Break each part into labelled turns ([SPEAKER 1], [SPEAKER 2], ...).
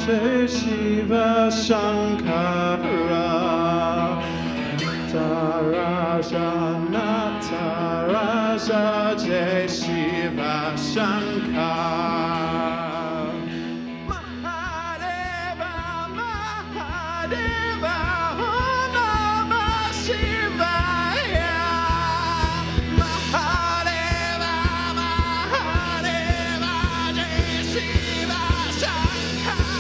[SPEAKER 1] Jai Shiva Shankara Nataraja Nataraja Jai Shiva Shankara Mahadeva Mahadeva Om Namah Shivaya Mahadeva Mahadeva Jai Shiva Shankara.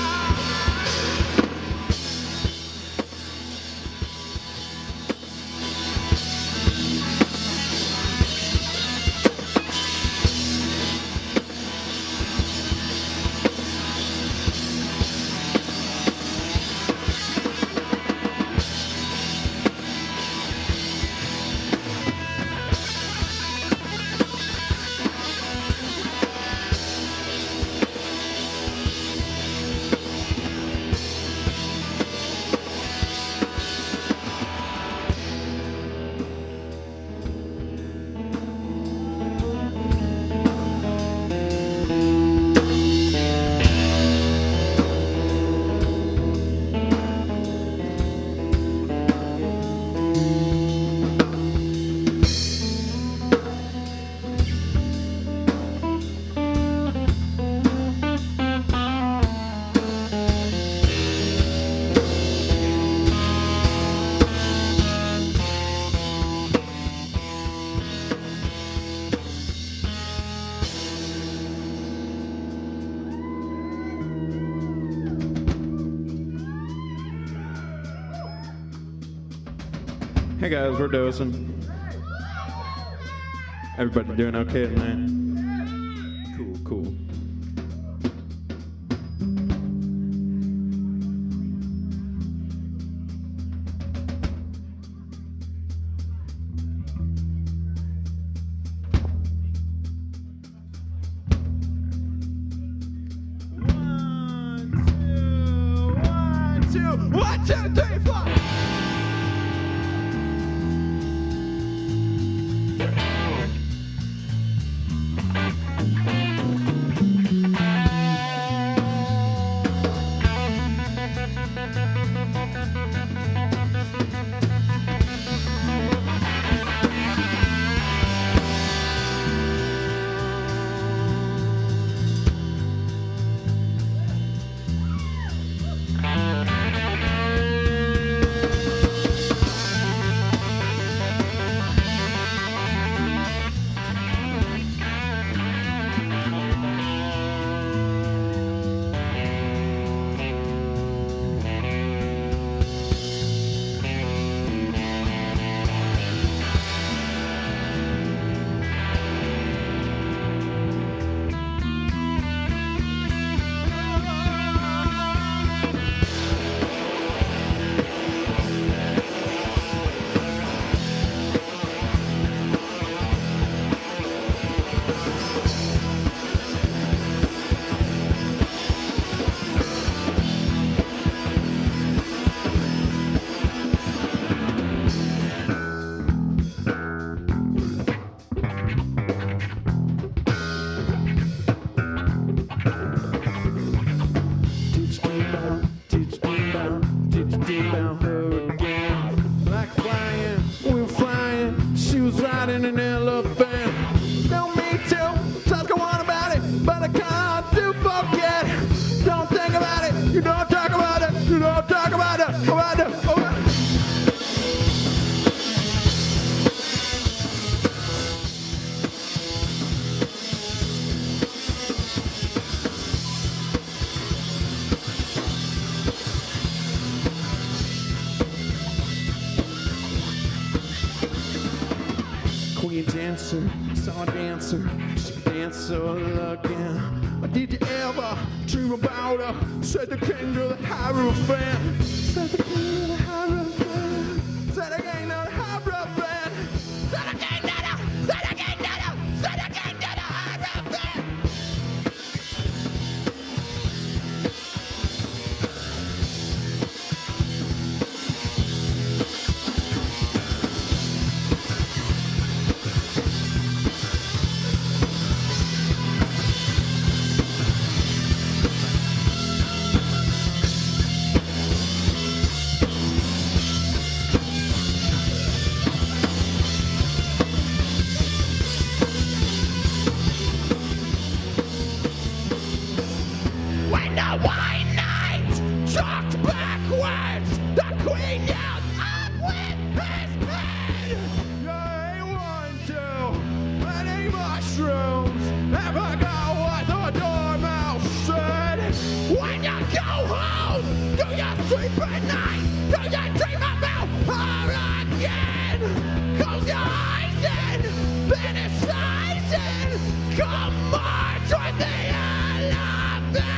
[SPEAKER 1] Hey guys, we're Doesin. Everybody doing okay tonight? Cool, cool. One, two, three, four. In an elephant. Don't mean to talk one about it, but I can't do forget. Don't think about it, you don't talk about it, you don't talk about it, about it, about it. Queen dancer, saw a dancer, she could dance so again. But did you ever dream about her? Said the king to the hierophant. Said the king to the hierophant. Said the king to the hierophant. Said the king to the, said the king to the, said the king to the hierophant. Ever go what the dormouse said? When you go home, do you sleep at night? Do you dream about her again? Close your eyes and fantasizing. Come march with the elephant.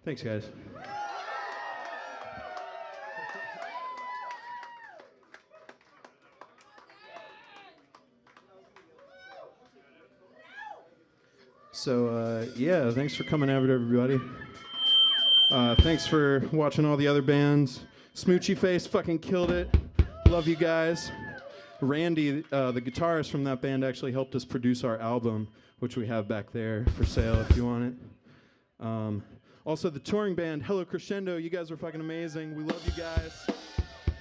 [SPEAKER 1] Thanks, guys. So, yeah, thanks for coming out, everybody. Thanks for watching all the other bands. Smoochy Face fucking killed it. Love you guys. Randy, the guitarist from that band, actually helped us produce our album, which we have back there for sale if you want it. Also, the touring band, Hello Crescendo, you guys are fucking amazing. We love you guys.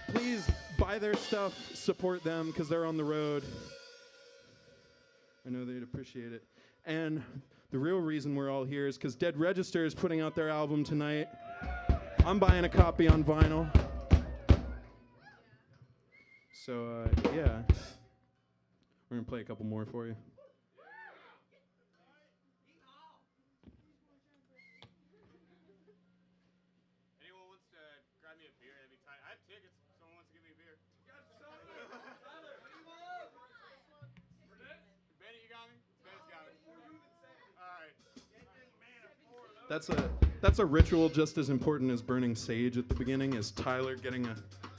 [SPEAKER 1] Please buy their stuff, support them, because they're on the road. I know they'd appreciate it. And the real reason we're all here is because Dead Register is putting out their album tonight. I'm buying a copy on vinyl. So, yeah. We're going to play a couple more for you.
[SPEAKER 2] Anyone wants to grab me a beer? That'd be tight. I have tickets. Someone wants to give me a beer. Bennett, you got me? Bennett's got me. All right.
[SPEAKER 1] That's a ritual just as important as burning sage at the beginning, is Tyler getting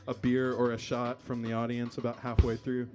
[SPEAKER 1] a beer or a shot from the audience about halfway through.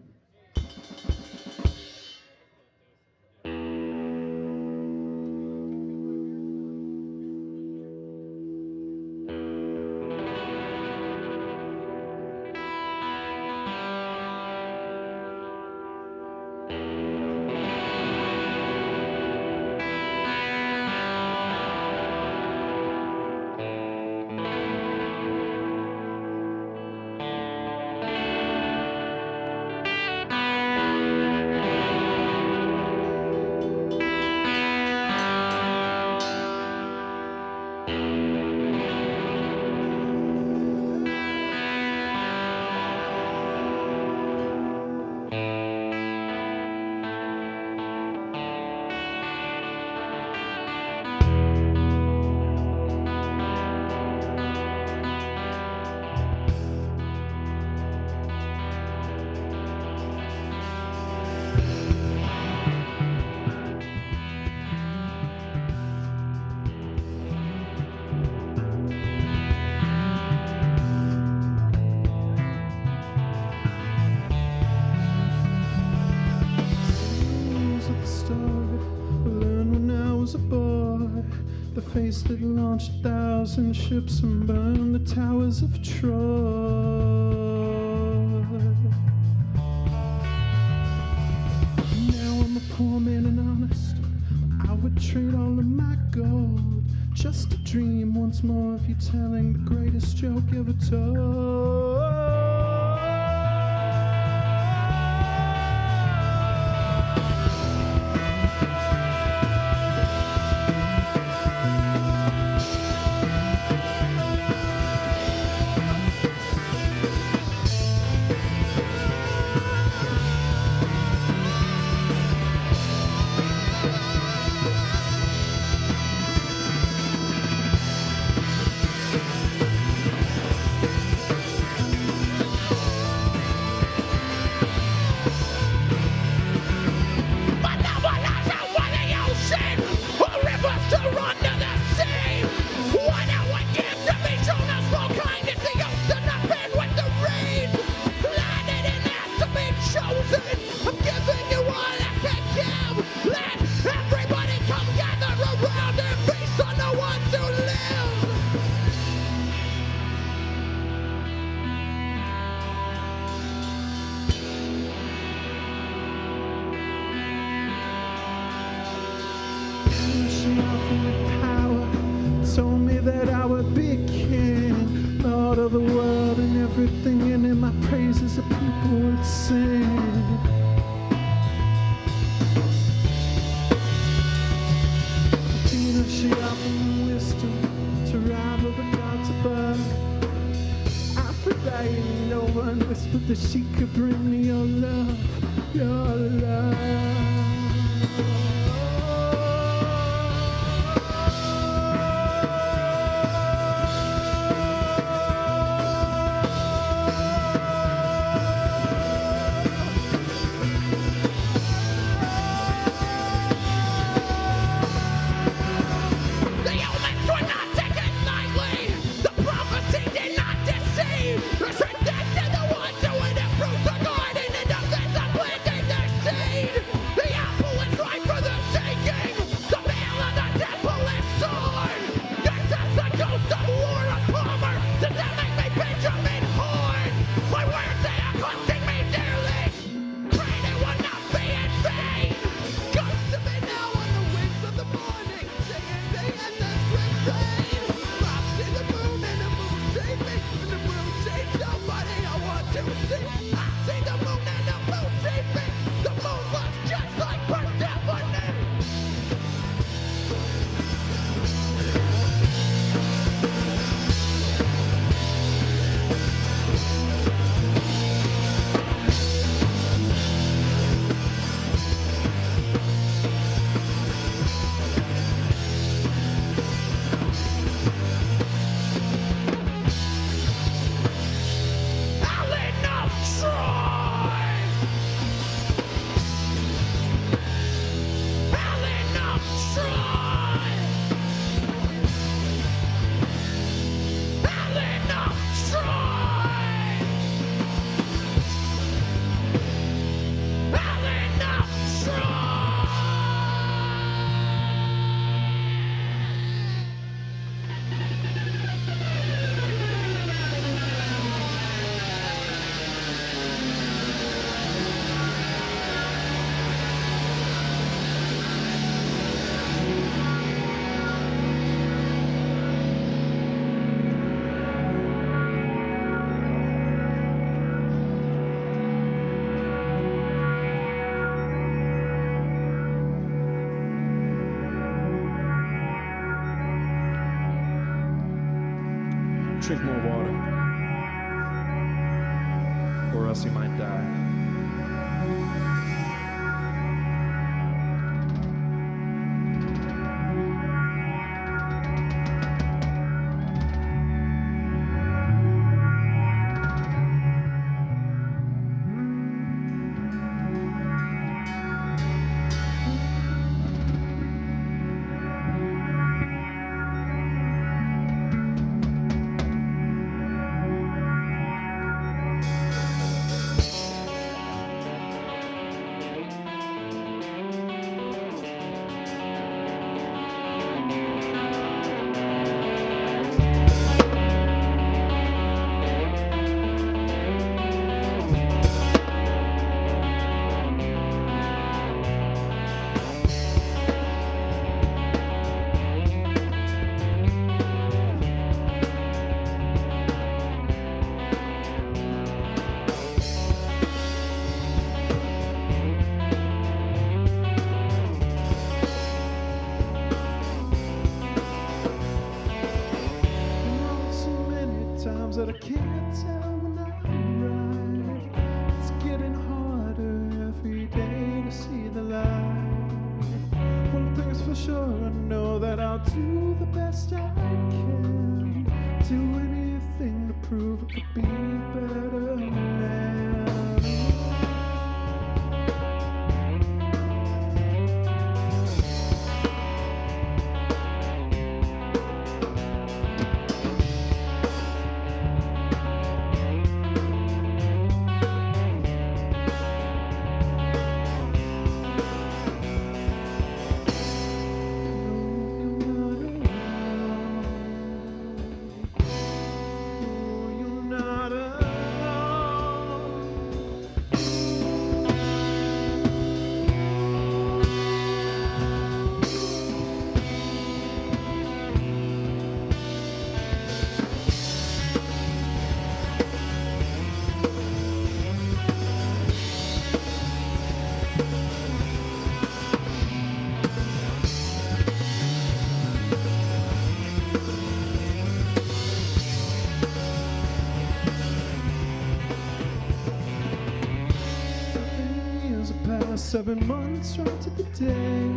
[SPEAKER 1] The face that launched 1,000 ships and burned the towers of Troy. Now I'm a poor man and honest. I would trade all of my gold just to dream once more of you telling the greatest joke ever told. Told me that I would be a king, Lord of the world and everything, and in my praises the people would sing. Tina, she offered me wisdom to rival the gods above. Aphrodite, no one whispered that she could bring me your love, your love.
[SPEAKER 3] The humans were not taken
[SPEAKER 1] Drink more water, or else you might die. That I can't tell when I'm right. It's getting harder every day to see the light. One thing's for sure, I know that I'll do the best I can. Do anything to prove I could be a better man. Past 7 months right to the day.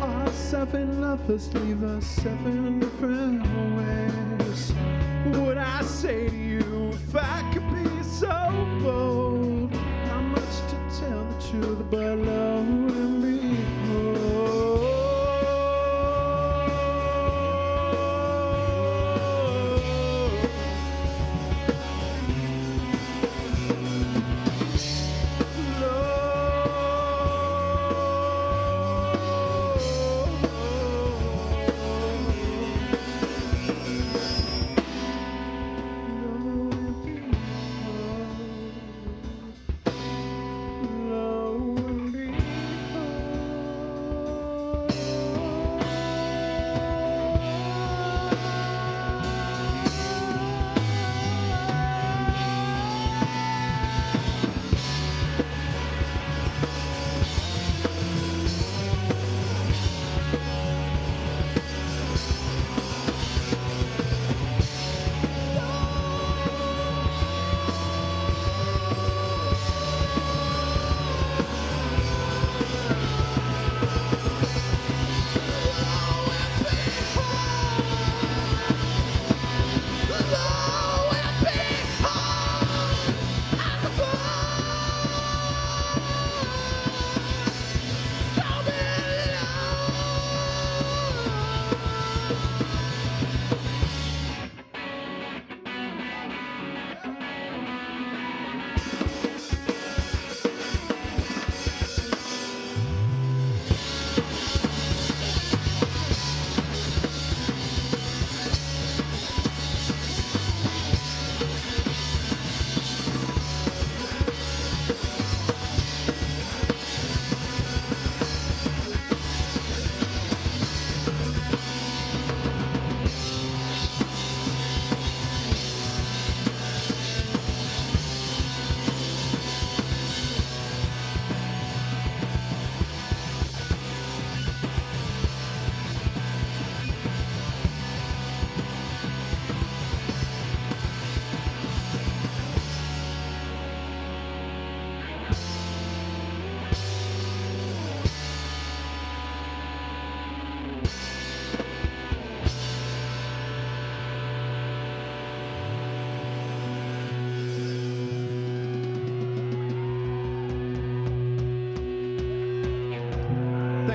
[SPEAKER 1] Our 7 lovers leave us 7 different ways. What would I say to you if I could be so bold? Not much to tell the truth, but lo and behold. Lo and behold.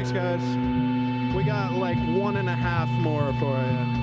[SPEAKER 1] Thanks, guys. We got like 1.5 more for you.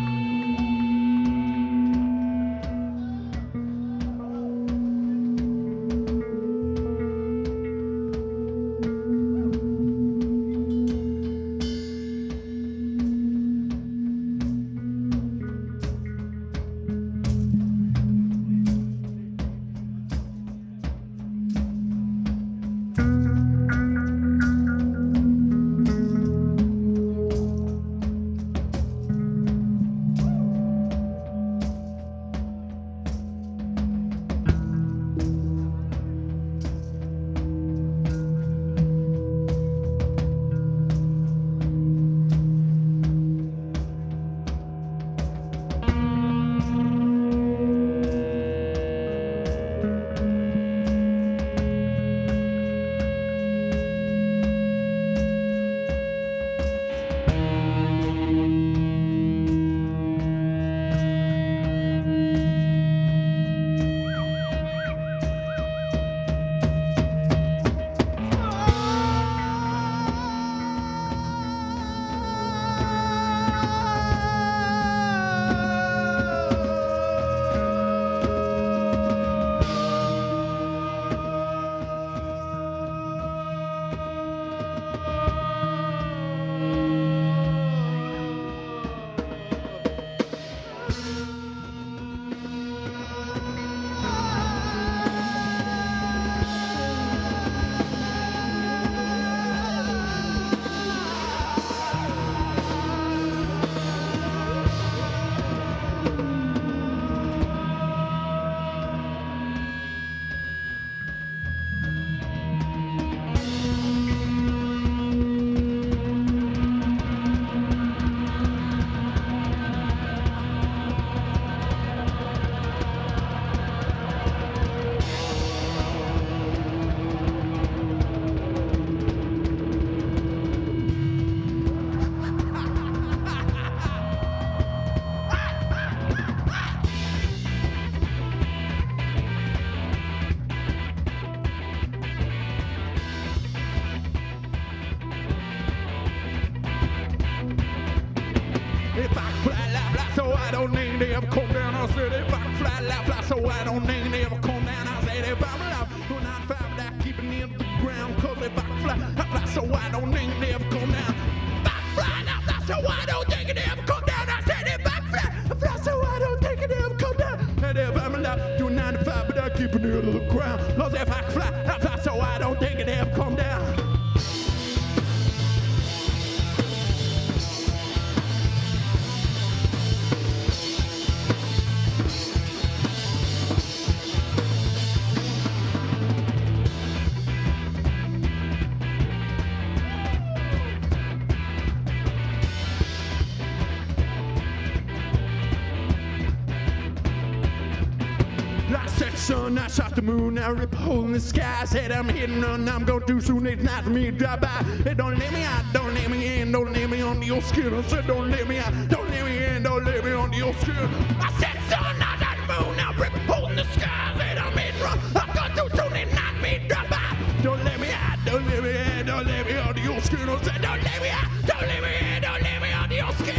[SPEAKER 1] If I fly, la, fly, so I don't need to ever come down. I said if I fly, la, fly, so I don't need to ever come down. I said if I'm alive, do not find that keeping it to the ground. Cause if I fly, so I don't need to ever come down. If I fly, la, fly, so I don't think it ever come down. I said if I fly, so I don't think it ever come down. And if I'm alive, do 9 to 5, but I'm keeping it to the ground. Cause if I fly, so I don't think it ever come down. I said, son, I shot the moon, I rip a hole in the sky. I said, I'm hitting on, I'm gonna do soon, it's not for me to drive by. Hey, don't let me out, don't let me in, don't let me under your skin. I said, don't let me out, don't let me in, don't let me under your skin. I said, son, I shot the moon, I rip a hole in the sky. I said, I'm hitting on, I'm gonna do soon, it's not for me to drive by. Don't let me out, don't let me in, don't let me under your skin. I said, don't let me out, don't let me in, don't let me under your skin.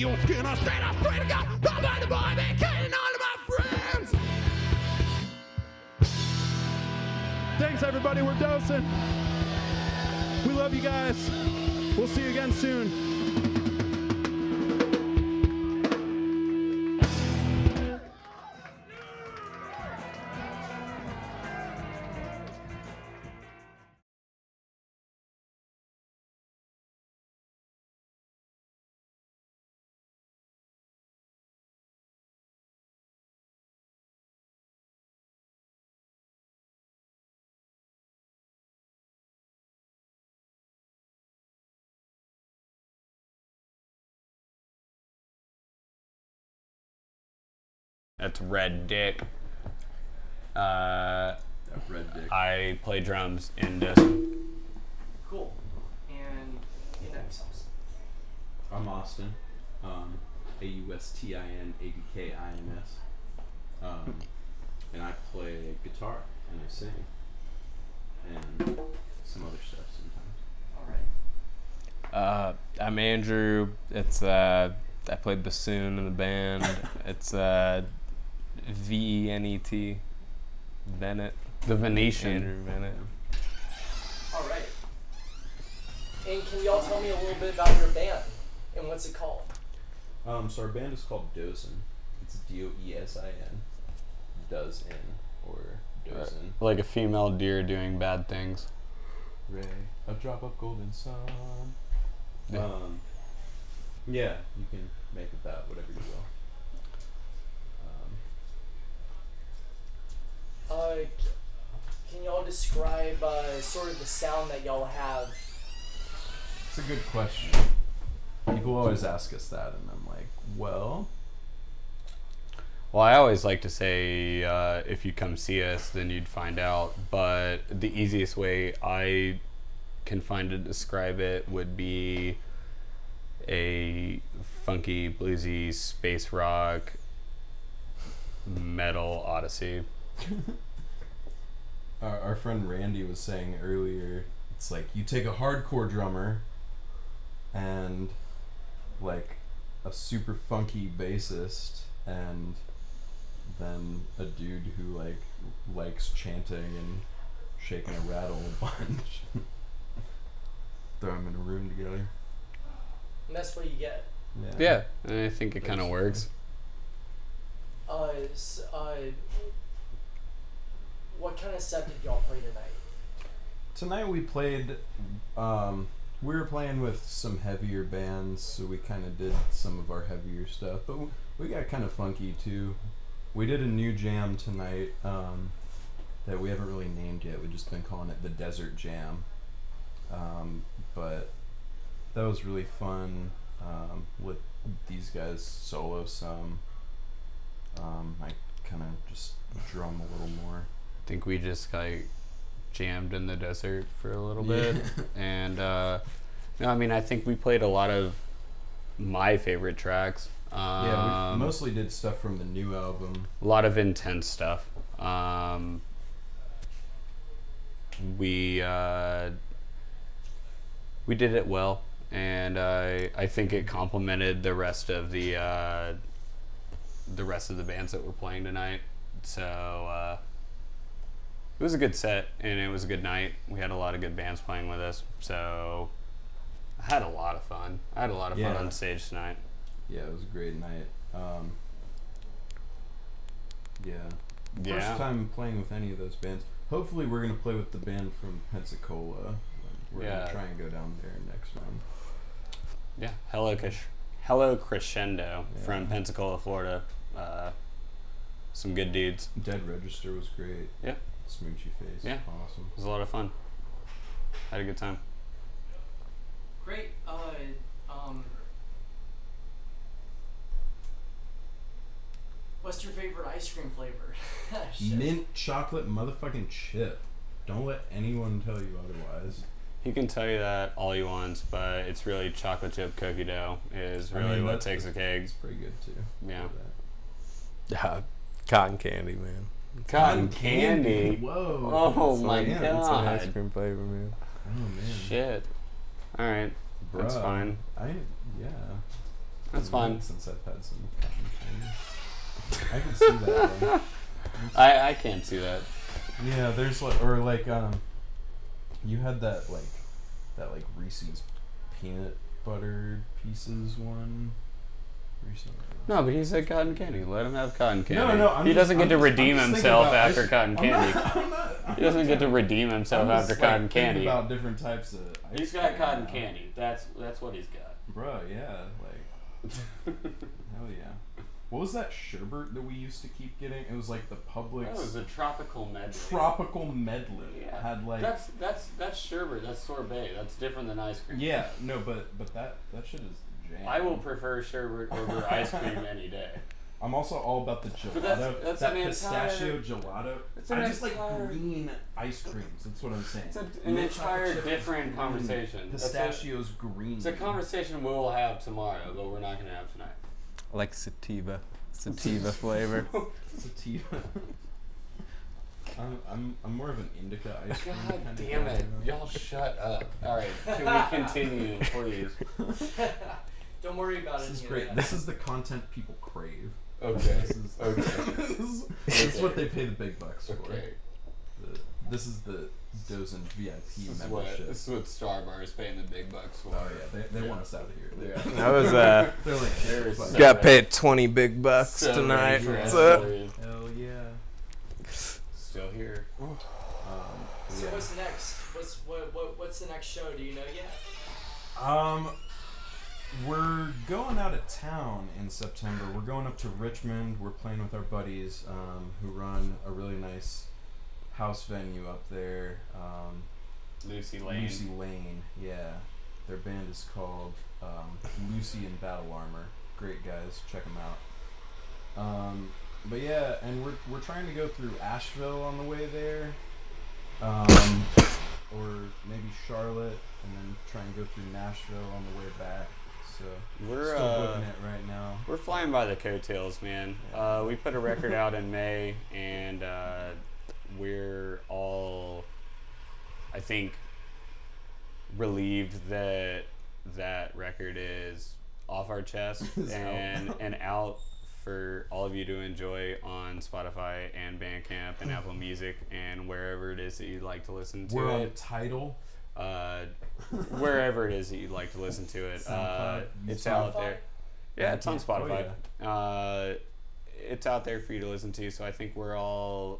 [SPEAKER 1] your skin. I said, I swear to God, I'm by the boy, man, killing all of my friends. Thanks, everybody. We're Doesin. We love you guys. We'll see you again soon.
[SPEAKER 3] That's Red Dick.
[SPEAKER 4] Red Dick.
[SPEAKER 3] I play drums in Doesin.
[SPEAKER 5] Cool. And introduce yourselves.
[SPEAKER 4] I'm Austin. AUSTINABKINS. And I play guitar and I sing. And some other stuff sometimes.
[SPEAKER 5] All right.
[SPEAKER 3] I'm Andrew. It's I played bassoon in the band. It's VENET. Bennett. The Venetian. Andrew Bennett.
[SPEAKER 5] All right. And can y'all tell me a little bit about your band and what's it called?
[SPEAKER 4] So our band is called Doesin. It's DOESIN. Does in or Doesin.
[SPEAKER 3] Like a female deer doing bad things.
[SPEAKER 4] Ray, a drop of golden sun.
[SPEAKER 3] Yeah.
[SPEAKER 4] Yeah, you can make it that, whatever you will.
[SPEAKER 5] Can y'all describe sort of the sound that y'all have?
[SPEAKER 4] It's a good question. People always ask us that, and I'm like, well,
[SPEAKER 3] I always like to say if you come see us, then you'd find out. But the easiest way I can find to describe it would be a funky, bluesy, space rock, metal odyssey.
[SPEAKER 4] our friend Randy was saying earlier, it's like you take a hardcore drummer and like a super funky bassist and then a dude who like likes chanting and shaking a rattle a bunch. Throw them in a room together.
[SPEAKER 5] And that's what you get.
[SPEAKER 3] Yeah, and I think it kind of works.
[SPEAKER 5] What kind of set did y'all play tonight?
[SPEAKER 4] Tonight we played, we were playing with some heavier bands, so we kind of did some of our heavier stuff, but we got kind of funky too. We did a new jam tonight that we haven't really named yet. We've just been calling it the Desert Jam. But that was really fun. Let these guys solo some. I kind of just drum a little more.
[SPEAKER 3] I think we just like jammed in the desert for a little bit. And no, I mean, I think we played a lot of my favorite tracks.
[SPEAKER 4] Yeah, we mostly did stuff from the new album.
[SPEAKER 3] A lot of intense stuff. We did it well, and I think it complemented the rest of the bands that were playing tonight. So it was a good set, and it was a good night. We had a lot of good bands playing with us, so I had a lot of fun. I had a lot of fun on stage tonight.
[SPEAKER 4] Yeah, it was a great night.
[SPEAKER 3] Yeah.
[SPEAKER 4] First time playing with any of those bands. Hopefully we're going to play with the band from Pensacola. We're going to try and go down there next month.
[SPEAKER 3] Yeah, Hello Crescendo from Pensacola, Florida. Some good dudes.
[SPEAKER 4] Dead Register was great.
[SPEAKER 3] Yeah.
[SPEAKER 4] Smoochy Face.
[SPEAKER 3] Yeah.
[SPEAKER 4] Awesome.
[SPEAKER 3] It was a lot of fun. Had a good time.
[SPEAKER 5] Great. What's your favorite ice cream flavor? Shit.
[SPEAKER 4] Mint chocolate motherfucking chip. Don't let anyone tell you otherwise.
[SPEAKER 3] He can tell you that all he wants, but it's really chocolate chip cookie dough is really what takes the cake.
[SPEAKER 4] It's pretty good too.
[SPEAKER 3] Yeah.
[SPEAKER 6] Yeah, cotton candy, man.
[SPEAKER 3] Cotton candy.
[SPEAKER 4] Whoa.
[SPEAKER 3] Oh
[SPEAKER 4] So,
[SPEAKER 3] my
[SPEAKER 4] yeah,
[SPEAKER 6] It's an ice
[SPEAKER 3] god.
[SPEAKER 6] cream flavor, man.
[SPEAKER 4] Oh man.
[SPEAKER 3] Shit. All right. That's
[SPEAKER 4] Bruh.
[SPEAKER 3] fine.
[SPEAKER 4] Yeah.
[SPEAKER 3] That's
[SPEAKER 4] It's been a
[SPEAKER 3] fine.
[SPEAKER 4] minute since I've had some cotton candy. I can see that. Though.
[SPEAKER 3] I can't see that.
[SPEAKER 4] Yeah, there's you had that Reese's peanut butter pieces one recently.
[SPEAKER 3] No, but he said cotton candy. Let him have cotton candy.
[SPEAKER 4] No, I'm
[SPEAKER 3] he
[SPEAKER 4] just-
[SPEAKER 3] doesn't get
[SPEAKER 4] I'm
[SPEAKER 3] to
[SPEAKER 4] just-
[SPEAKER 3] redeem
[SPEAKER 4] I'm just
[SPEAKER 3] himself
[SPEAKER 4] thinking about
[SPEAKER 3] after
[SPEAKER 4] ice-
[SPEAKER 3] cotton candy. He doesn't get to redeem himself
[SPEAKER 4] I'm
[SPEAKER 3] after
[SPEAKER 4] just,
[SPEAKER 3] cotton
[SPEAKER 4] thinking
[SPEAKER 3] candy.
[SPEAKER 4] about different types of ice
[SPEAKER 3] He's got
[SPEAKER 4] cream
[SPEAKER 3] cotton
[SPEAKER 4] now.
[SPEAKER 3] candy. That's what he's got.
[SPEAKER 4] Bro, yeah, hell yeah. What was that sherbet that we used to keep getting? It was like the Publix
[SPEAKER 3] That was a tropical medley.
[SPEAKER 4] tropical medley.
[SPEAKER 3] Yeah.
[SPEAKER 4] Had like
[SPEAKER 3] That's sherbet. That's sorbet. That's different than ice cream.
[SPEAKER 4] yeah, no, but that shit is jam.
[SPEAKER 3] I will prefer sherbet over ice cream any day.
[SPEAKER 4] I'm also all about the
[SPEAKER 3] But
[SPEAKER 4] gelato.
[SPEAKER 3] that's
[SPEAKER 4] that
[SPEAKER 3] an
[SPEAKER 4] pistachio
[SPEAKER 3] entire-
[SPEAKER 4] gelato.
[SPEAKER 3] it's an
[SPEAKER 4] I just like
[SPEAKER 3] entire-
[SPEAKER 4] green ice creams. That's what I'm saying.
[SPEAKER 3] It's an
[SPEAKER 4] Milk
[SPEAKER 3] entire
[SPEAKER 4] chocolate chip
[SPEAKER 3] different
[SPEAKER 4] green.
[SPEAKER 3] conversation. That's
[SPEAKER 4] Pistachio's green.
[SPEAKER 3] It's a conversation we'll have tomorrow, but we're not going to have tonight.
[SPEAKER 6] I like sativa flavor.
[SPEAKER 4] Sativa. I'm more of an indica ice cream.
[SPEAKER 3] God
[SPEAKER 4] kind of
[SPEAKER 3] damn
[SPEAKER 4] guy,
[SPEAKER 3] it.
[SPEAKER 4] you know?
[SPEAKER 3] Y'all shut up. Alright, can we continue, please?
[SPEAKER 5] Don't worry about
[SPEAKER 4] This
[SPEAKER 5] it.
[SPEAKER 4] is great. This is the content people crave.
[SPEAKER 3] Okay.
[SPEAKER 4] This is
[SPEAKER 3] Okay.
[SPEAKER 4] this is what they pay the big bucks for.
[SPEAKER 3] Okay.
[SPEAKER 4] This is the Doesin VIP
[SPEAKER 3] This
[SPEAKER 4] membership.
[SPEAKER 3] is what Star Bar is paying the big bucks for.
[SPEAKER 4] Oh yeah, they want us out of here.
[SPEAKER 3] Yeah.
[SPEAKER 6] I was
[SPEAKER 4] They're like,
[SPEAKER 3] There
[SPEAKER 4] "Shit,
[SPEAKER 3] is
[SPEAKER 4] fuck
[SPEAKER 3] so-
[SPEAKER 4] it."
[SPEAKER 6] got paid 20 big bucks
[SPEAKER 3] So
[SPEAKER 6] tonight.
[SPEAKER 3] ready for us
[SPEAKER 6] So-
[SPEAKER 3] to leave.
[SPEAKER 4] Hell yeah.
[SPEAKER 3] Still here.
[SPEAKER 5] So
[SPEAKER 4] Yeah.
[SPEAKER 5] what's next? What's the next show? Do you know yet?
[SPEAKER 4] We're going out of town in September. We're going up to Richmond. We're playing with our buddies who run a really nice house venue up there.
[SPEAKER 3] Lucy Lane.
[SPEAKER 4] Lucy Lane, yeah. Their band is called Lucy in Battle Armor. Great guys, check them out. But yeah, and we're trying to go through Asheville on the way there, or maybe Charlotte, and then try and go through Nashville on the way back. So
[SPEAKER 3] We're
[SPEAKER 4] still booking it right now.
[SPEAKER 3] we're flying by the coattails, man. We put a record out in May, and we're all, I think, relieved that that record is off our chest
[SPEAKER 4] Is out.
[SPEAKER 3] and out for all of you to enjoy on Spotify and Bandcamp and Apple Music and wherever it is that you'd like to listen to
[SPEAKER 4] We're on
[SPEAKER 3] it.
[SPEAKER 4] Tidal.
[SPEAKER 3] Wherever it is that you'd like to listen to it.
[SPEAKER 4] SoundCloud,
[SPEAKER 3] It's
[SPEAKER 4] Spotify?
[SPEAKER 3] out there. Yeah, it's on
[SPEAKER 4] Oh,
[SPEAKER 3] Spotify. It's out there for you to listen to, so I think we're all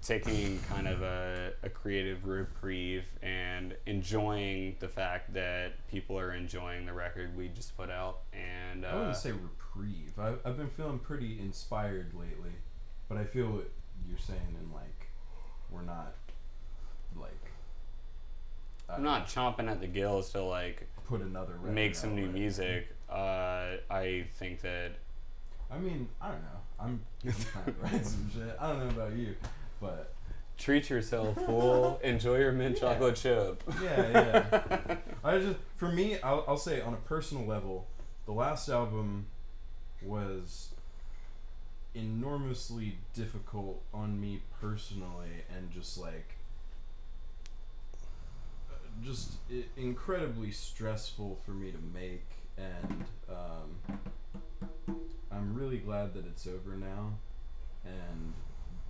[SPEAKER 3] taking kind of a creative reprieve and enjoying the fact that people are enjoying the record we just put out. And
[SPEAKER 4] I wouldn't say reprieve. I've been feeling pretty inspired lately, but I feel what you're saying in like we're not like
[SPEAKER 3] I'm not chomping at the gills to like
[SPEAKER 4] put another record
[SPEAKER 3] make some
[SPEAKER 4] out
[SPEAKER 3] new
[SPEAKER 4] right
[SPEAKER 3] music. I think that
[SPEAKER 4] now. I mean, I don't know. I'm trying to write some shit. I don't know about you, but
[SPEAKER 3] treat yourself, fool. Enjoy your mint chocolate chip.
[SPEAKER 4] yeah. I just for me, I'll say on a personal level, the last album was enormously difficult on me personally, and just like incredibly stressful for me to make, and I'm really glad that it's over now, and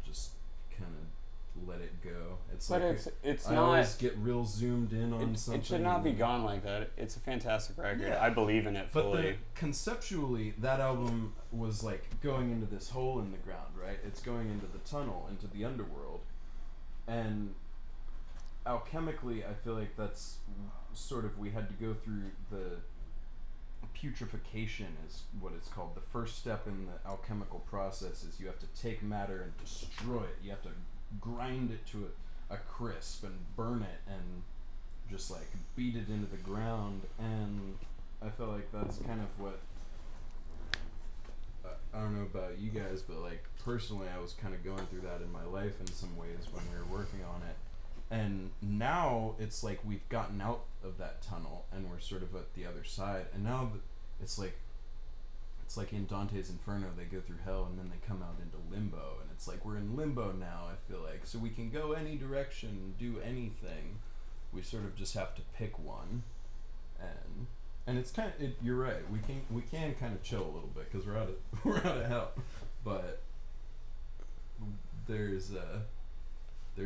[SPEAKER 4] just kind of let it go. It's
[SPEAKER 3] But
[SPEAKER 4] like
[SPEAKER 3] it's
[SPEAKER 4] I
[SPEAKER 3] not.
[SPEAKER 4] always get real zoomed in on something.
[SPEAKER 3] It should not be
[SPEAKER 4] and-
[SPEAKER 3] gone like that. It's a fantastic record.
[SPEAKER 4] Yeah.
[SPEAKER 3] I believe in it
[SPEAKER 4] But
[SPEAKER 3] fully.
[SPEAKER 4] conceptually, that album was like going into this hole in the ground, right? It's going into the tunnel, into the underworld. And alchemically, I feel like that's sort of, we had to go through the putrefaction is what it's called. The first step in the alchemical process is you have to take matter and destroy it. You have to grind it to a crisp and burn it and just like beat it into the ground. And I feel like that's kind of what I don't know about you guys, but like personally I was kind of going through that in my life in some ways when we were working on it. And now it's like we've gotten out of that tunnel and we're sort of at the other side. And now it's like in Dante's Inferno, they go through hell and then they come out into limbo. And it's like we're in limbo now, I feel like. So we can go any direction, do anything. We sort of just have to pick one. and it's kind of you're right. We can kind of chill a little bit because we're out of help, but there's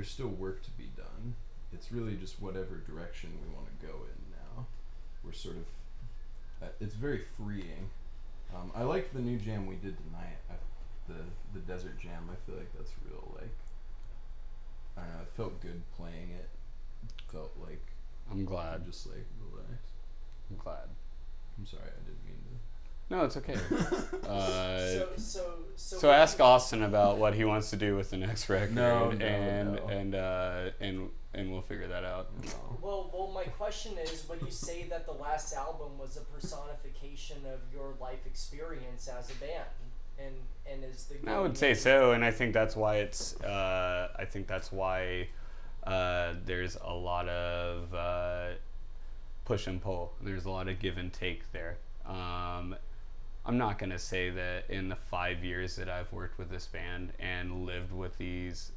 [SPEAKER 4] still work to be done. It's really just whatever direction we want to go in now. We're sort of it's very freeing. I liked the new jam we did tonight. The desert jam. I feel like that's real, like, I don't know, it felt good playing it. Felt like
[SPEAKER 3] I'm glad.
[SPEAKER 4] just like relaxed.
[SPEAKER 3] I'm glad.
[SPEAKER 4] I'm sorry, I didn't mean to.
[SPEAKER 3] No, it's okay.
[SPEAKER 5] So
[SPEAKER 3] So ask Austin about what he wants to do with the next record,
[SPEAKER 4] No.
[SPEAKER 3] and we'll figure that out.
[SPEAKER 5] Well, my question is, would you say that the last album was a personification of your life experience as a band? And is the
[SPEAKER 3] I would say so, and I think that's why it's. I think that's why there's a lot of push and pull. There's a lot of give and take there. I'm not gonna say that in the 5 years that I've worked with this band and lived with these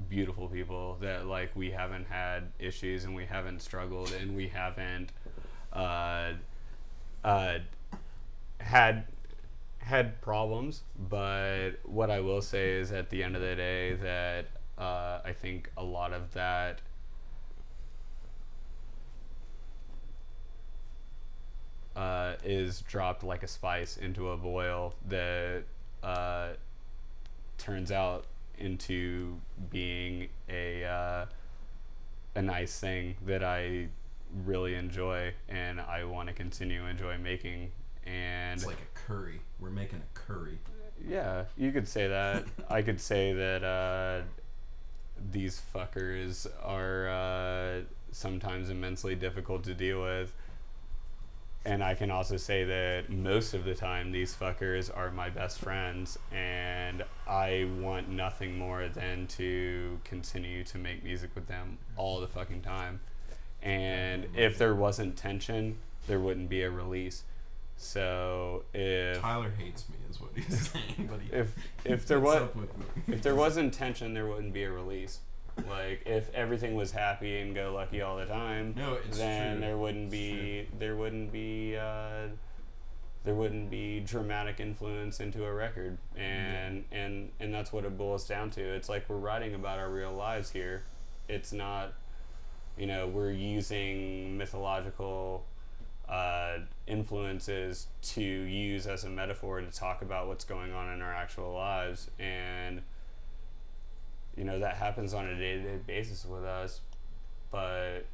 [SPEAKER 3] beautiful people that like we haven't had issues and we haven't struggled and we haven't had problems. But what I will say is at the end of the day that I think a lot of that is dropped like a spice into a boil that turns out into being a nice thing that I really enjoy and I want to continue to enjoy making. And
[SPEAKER 4] It's like a curry. We're making a curry.
[SPEAKER 3] yeah, you could say that. I could say that these fuckers are sometimes immensely difficult to deal with. And I can also say that most of the time these fuckers are my best friends and I want nothing more than to continue to make music with them all the fucking time. And if there wasn't tension, there wouldn't be a release. So if
[SPEAKER 4] Tyler hates me is what he's saying, but he
[SPEAKER 3] if there
[SPEAKER 4] puts
[SPEAKER 3] was
[SPEAKER 4] up with me.
[SPEAKER 3] if there wasn't tension, there wouldn't be a release. Like if everything was happy and go lucky all the time,
[SPEAKER 4] No, it's
[SPEAKER 3] then
[SPEAKER 4] true.
[SPEAKER 3] there wouldn't be dramatic influence into a record, and that's what it boils down to. It's like we're writing about our real lives here. It's not, we're using mythological influences to use as a metaphor to talk about what's going on in our actual lives, and that happens on a day-to-day basis with us. But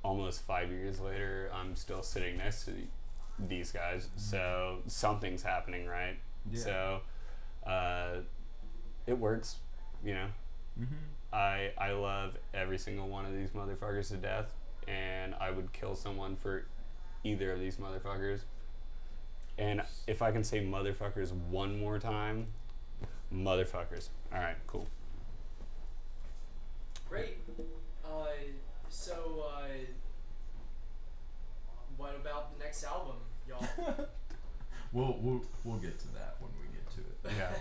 [SPEAKER 3] almost 5 years later, I'm still sitting next to these guys, so something's happening, right?
[SPEAKER 4] Yeah.
[SPEAKER 3] So it works. I love every single one of these motherfuckers to death, and I would kill someone for either of these motherfuckers. And if I can say motherfuckers one more time, motherfuckers. All right, cool.
[SPEAKER 5] Great. So what about the next album, y'all?
[SPEAKER 4] We'll get to that when we get to it.
[SPEAKER 3] Yeah.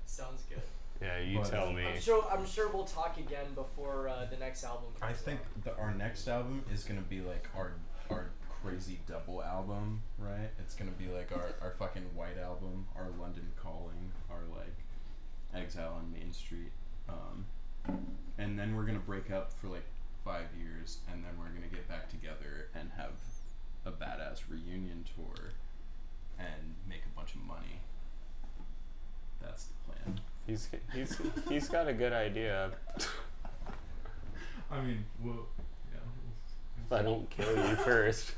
[SPEAKER 5] Sounds good.
[SPEAKER 3] Yeah, you
[SPEAKER 4] But,
[SPEAKER 3] tell me.
[SPEAKER 5] I'm sure we'll talk again before the next album comes
[SPEAKER 4] I think
[SPEAKER 5] out.
[SPEAKER 4] our next album is gonna be like our crazy double album, right? It's gonna be like our fucking White Album, our London Calling, our like Exile on Main Street, and then we're gonna break up for like 5 years, and then we're gonna get back together and have a badass reunion tour and make a bunch of money. That's the plan.
[SPEAKER 3] He's got a good idea.
[SPEAKER 4] I mean, well, yeah.
[SPEAKER 3] If I don't kill you first.